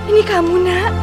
Ini kamu, Nak.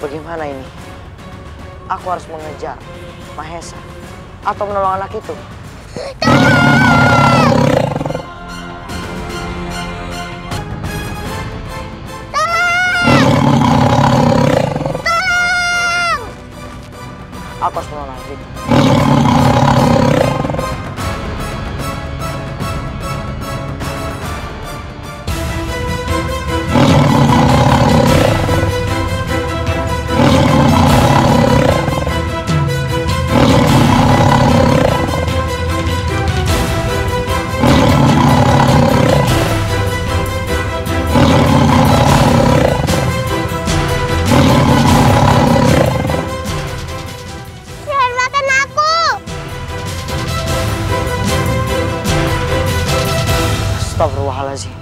Bagaimana ini? Aku harus mengejar Mahesa atau menolong anak itu. Aku harus menolong anak itu. Astagfirullahaladzim.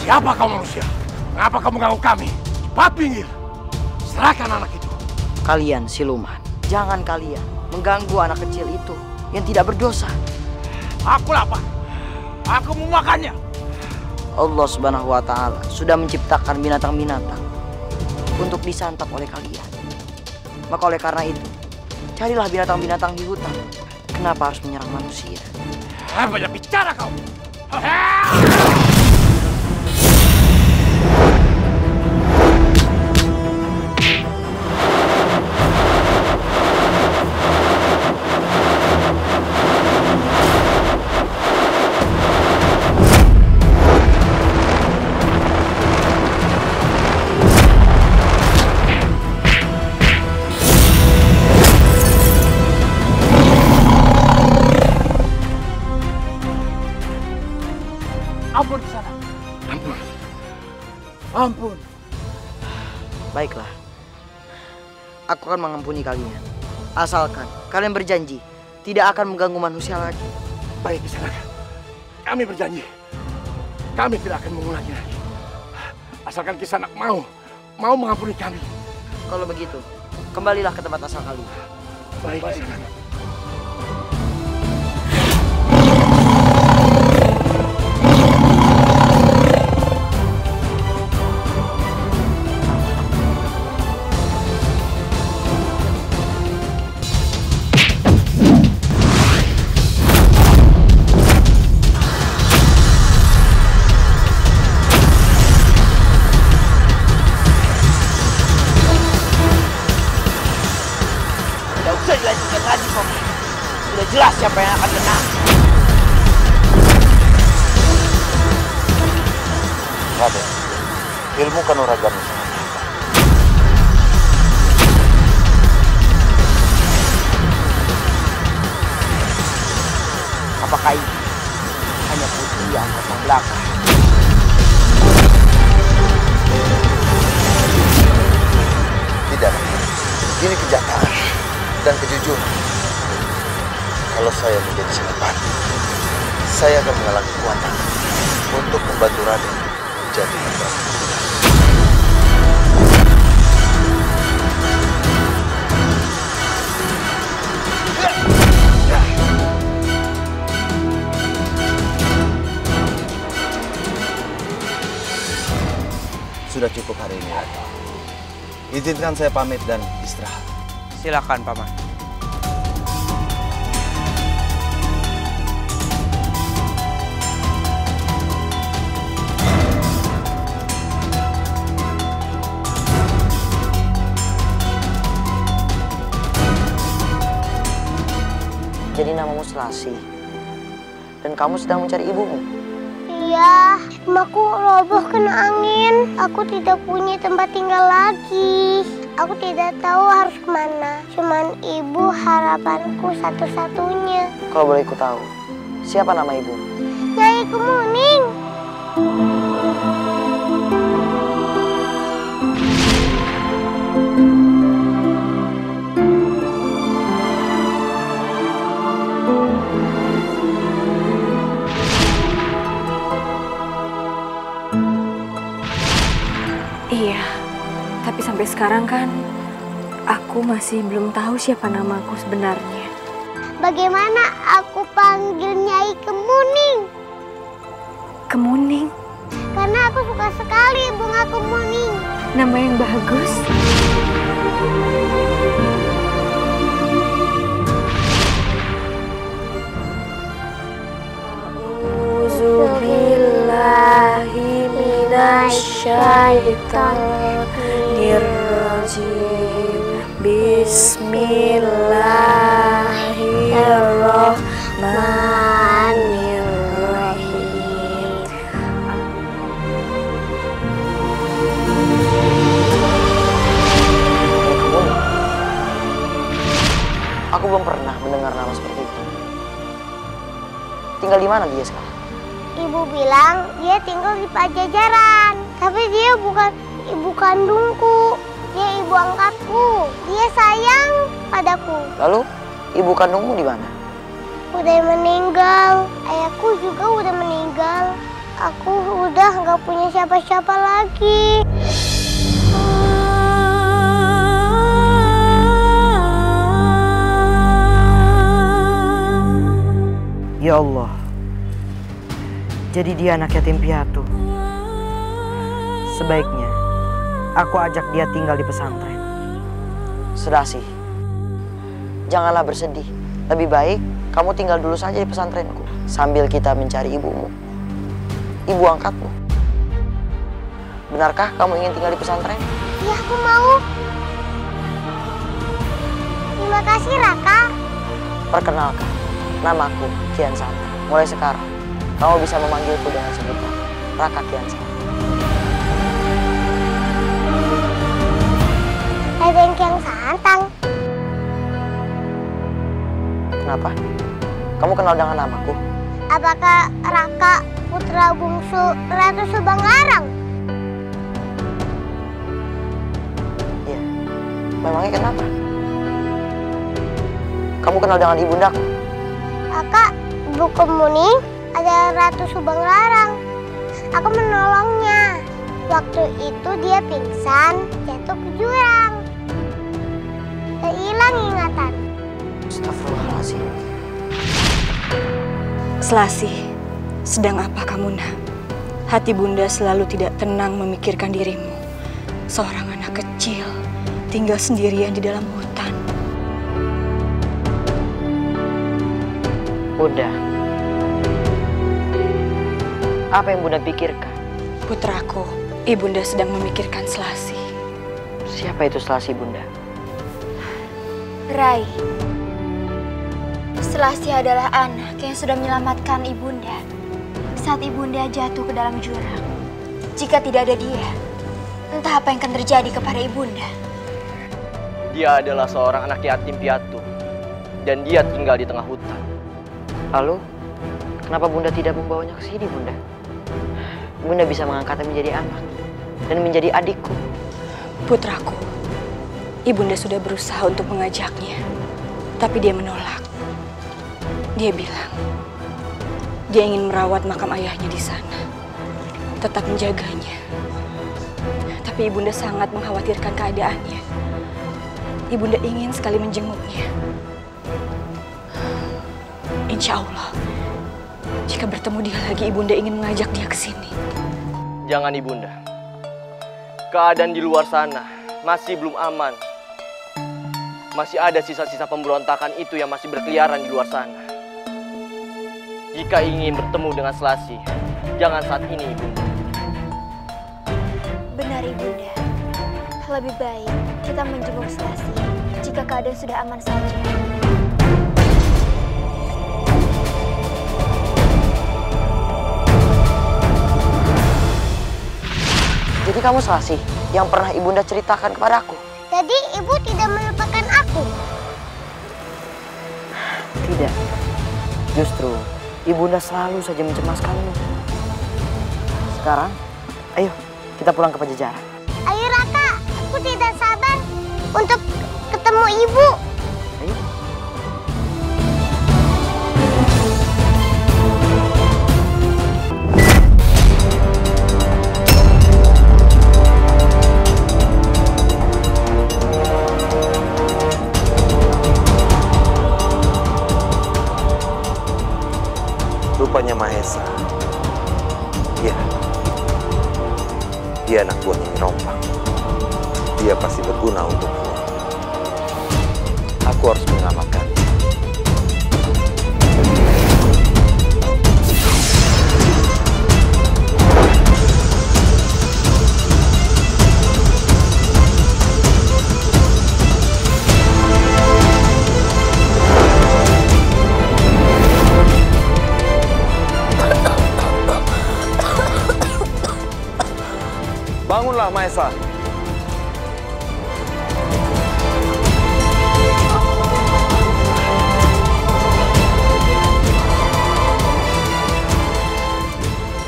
Siapa kau manusia? Mengapa kamu mengganggu kami? Cepat pinggir! Serahkan anak itu. Kalian siluman, jangan kalian mengganggu anak kecil itu yang tidak berdosa. Aku lapar. Aku mau makannya. Allah Subhanahu wa Ta'ala sudah menciptakan binatang-binatang untuk disantap oleh kalian. Maka oleh karena itu, carilah binatang-binatang di hutan. Kenapa harus menyerang manusia? Banyak bicara kau. Ampun Kisana. Ampun. Ampun. Baiklah, aku akan mengampuni kalian. Asalkan kalian berjanji tidak akan mengganggu manusia lagi. Baik Kisana. Kami berjanji. Kami tidak akan mengulangi lagi. Asalkan Kisana mau mengampuni kami. Kalau begitu, kembalilah ke tempat asal kalian. Baik Kisana. Tidak usah dilanjutkan lagi. siapa yang akan menang. Raden, ilmu kanuraganmu sangat hebat. Apakah ini hanya putri yang kosong belaka? Tidak, ini kenyataan dan kejujuran. Kalau saya menjadi senopati, saya akan mengalami kekuatan untuk membantu Raden menjadi pembantu. Sudah cukup hari ini, Raden. Izinkan saya pamit dan istirahat. Silakan, Paman. Jadi namamu Selasi. Dan kamu sedang mencari ibumu. Iya, rumahku roboh kena angin. Aku tidak punya tempat tinggal lagi. Aku tidak tahu harus kemana. Cuman ibu harapanku satu-satunya. Kalau boleh ku tahu, siapa nama ibu? Nyai Kemuning. Iya, tapi sampai sekarang kan aku masih belum tahu siapa namaku sebenarnya. Bagaimana aku panggil Nyai Kemuning? Kemuning, Karena aku suka sekali bunga kemuning. nama yang bagus. A'udzubillahi minasyaitonirrajim. Bismillahirrahmanirrahim. Aku belum pernah mendengar nama seperti itu. Tinggal di mana dia sekarang? Ibu bilang dia tinggal di Pajajaran. Tapi dia bukan ibu kandungku. Dia ibu angkatku. Dia sayang padaku. Lalu, ibu kandungmu di mana? Udah meninggal. Ayahku juga udah meninggal. Aku udah nggak punya siapa-siapa lagi. Ya Allah, jadi dia anak yatim piatu. Sebaiknya aku ajak dia tinggal di pesantren. Selasi, janganlah bersedih. Lebih baik kamu tinggal dulu saja di pesantrenku sambil kita mencari ibumu, ibu angkatmu. Benarkah kamu ingin tinggal di pesantren? Ya, aku mau. Terima kasih, Raka. Perkenalkan, namaku Kian Santang. Mulai sekarang, kamu bisa memanggilku dengan sebutan Raka Kian Santang. Raden Kian Santang. Kenapa? Kamu kenal dengan namaku? Apakah Raka putra bungsu Ratu Subanglarang? Iya. Memangnya kenapa? Kamu kenal dengan ibundaku? Raka, ibu Kemuning ada Ratu Subanglarang. Aku menolongnya. Waktu itu dia pingsan, jatuh ke jurang. Dan hilang ingatan. Astagfirullahaladzim. Selasi, sedang apa kamu, nak? Hati bunda selalu tidak tenang memikirkan dirimu. Seorang anak kecil, tinggal sendirian di dalam hutan. Bunda, apa yang Bunda pikirkan? Putraku, ibunda sedang memikirkan Selasi. Siapa itu Selasi, Bunda? Rai, Selasih adalah anak yang sudah menyelamatkan ibunda saat ibunda jatuh ke dalam jurang. Jika tidak ada dia, entah apa yang akan terjadi kepada ibunda. Dia adalah seorang anak yatim piatu dan dia tinggal di tengah hutan. Lalu, kenapa Bunda tidak membawanya ke sini, Bunda? Bunda bisa mengangkatnya menjadi anak dan menjadi adikku. Putraku, ibunda sudah berusaha untuk mengajaknya, tapi dia menolak. Dia bilang, dia ingin merawat makam ayahnya di sana, tetap menjaganya. Tapi ibunda sangat mengkhawatirkan keadaannya. Ibunda ingin sekali menjenguknya. Insya Allah, jika bertemu dia lagi, ibunda ingin mengajak dia ke sini. Jangan ibunda. Keadaan di luar sana masih belum aman. Masih ada sisa-sisa pemberontakan itu yang masih berkeliaran di luar sana. Jika ingin bertemu dengan Selasih, jangan saat ini, ibunda. Benar, ibunda. Lebih baik kita menjenguk Selasih jika keadaan sudah aman saja. Jadi kamu Selasih yang pernah ibunda ceritakan kepadaku? Jadi ibu tidak melupakan aku? Tidak. Justru ibunda selalu saja mencemaskanmu. Sekarang, ayo kita pulang ke Pajajaran. Ayo Raka, aku tidak sabar untuk ketemu ibu. Ayo. Rupanya Mahesa. Iya. Dia anak buahnya Nyi Rompang. Dia pasti berguna untukku. Aku harus menyelamatkan. Bangunlah, Mahesa.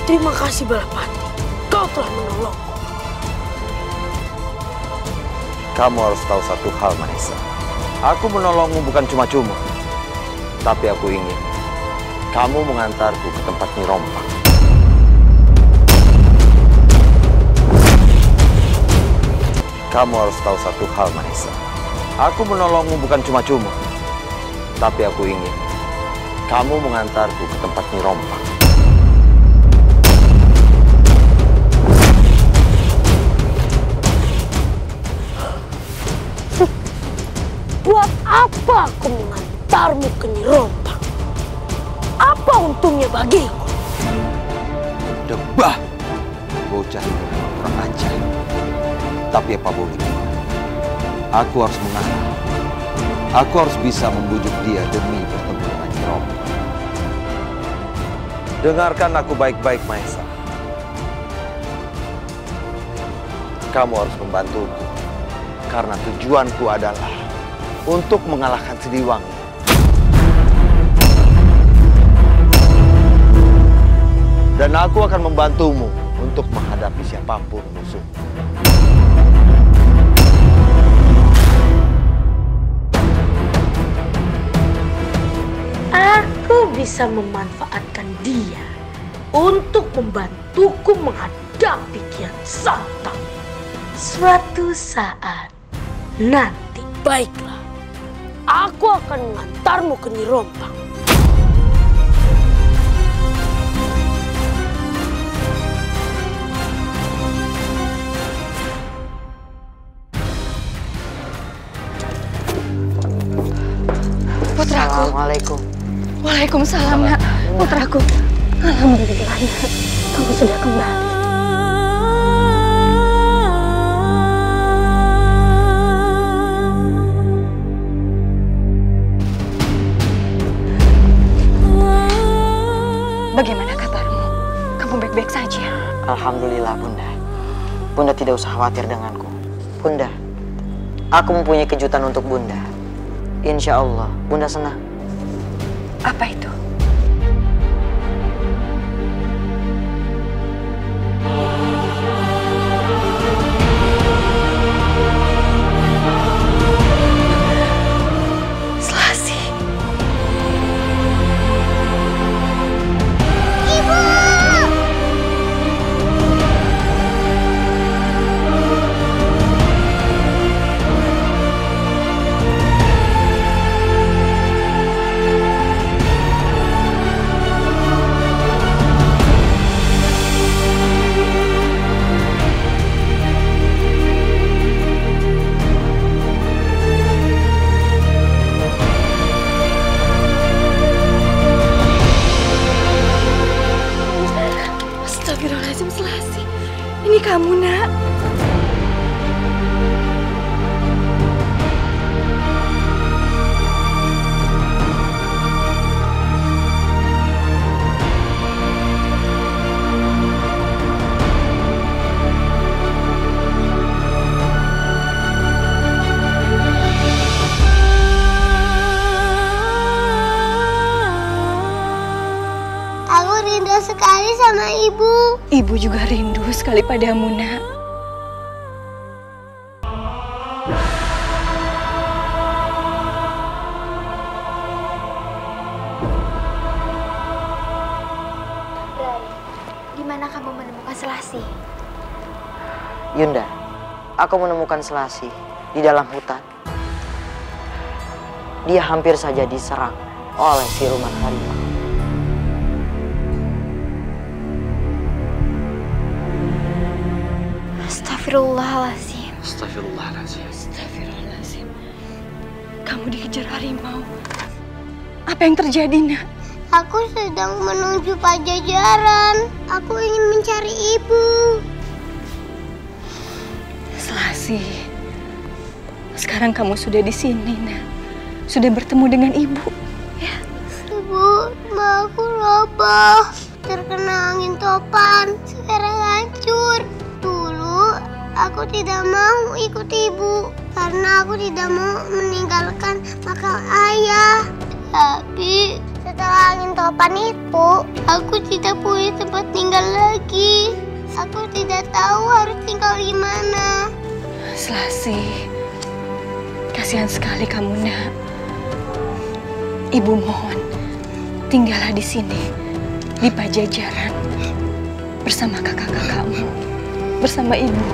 Terima kasih Balapati, kau telah menolongku. Kamu harus tahu satu hal, Mahesa. Aku menolongmu bukan cuma-cuma, tapi aku ingin kamu mengantarku ke tempat Nyi Rompang. Kamu harus tahu satu hal, Mahesa. Aku menolongmu bukan cuma-cuma, tapi aku ingin kamu mengantarku ke tempat Nyi Rompang. Buat apa aku mengantarmu ke Nyi Rompang? Apa untungnya bagiku? Debah, bocah ini memang kurang ajar. Tapi apa boleh buat? Aku harus mengalah. Aku harus bisa membujuk dia demi bertemu dengan Nyi Rompang. Dengarkan aku baik-baik, Mahesa. Kamu harus membantuku, karena tujuanku adalah untuk mengalahkan Siliwangi. Dan aku akan membantumu untuk menghadapi siapapun musuh. Aku bisa memanfaatkan dia untuk membantuku menghadapi Kian Santang suatu saat nanti. Baiklah, aku akan mengantarmu ke Nyi Rompang. Putraku. Assalamualaikum. Waalaikumsalam, Nak. Putraku. Alhamdulillah, Nak. Kamu sudah kembali. bagaimana kabarmu? Kamu baik-baik saja? Alhamdulillah, Bunda. Bunda tidak usah khawatir denganku. Bunda, aku mempunyai kejutan untuk Bunda. Insya Allah, Bunda senang. Apa itu? Astagfirullahaladzim, Selasi. Ini kamu, Nak. Aku rindu sekali sama ibu. Ibu juga rindu sekali padamu, Nak. Rai, di mana kamu menemukan Selasi? Yunda, aku menemukan Selasi di dalam hutan. Dia hampir saja diserang oleh siluman harimau. Astagfirullahaladzim. Astagfirullahaladzim. Astagfirullahaladzim. Kamu dikejar harimau. Apa yang terjadi, Nak? Aku sedang menuju Pajajaran. Aku ingin mencari ibu. Selasi, sekarang kamu sudah di sini, Nak. Sudah bertemu dengan ibu. Ya. Ibu, rumah aku roboh. Terkena angin topan. Sekarang hancur. Dulu aku tidak mau ikut ibu karena aku tidak mau meninggalkan makam ayah. Tapi setelah angin topan itu, aku tidak punya tempat tinggal lagi. Aku tidak tahu harus tinggal di mana. Selasi, kasihan sekali kamu, Nak. Ibu mohon, tinggallah di sini, di Pajajaran, bersama kakak-kakakmu, bersama ibu.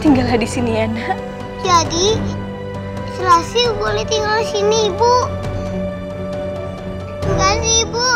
Tinggallah di sini ya, Nak. Jadi, Selasi boleh tinggal di sini, Ibu. Terima kasih, Ibu.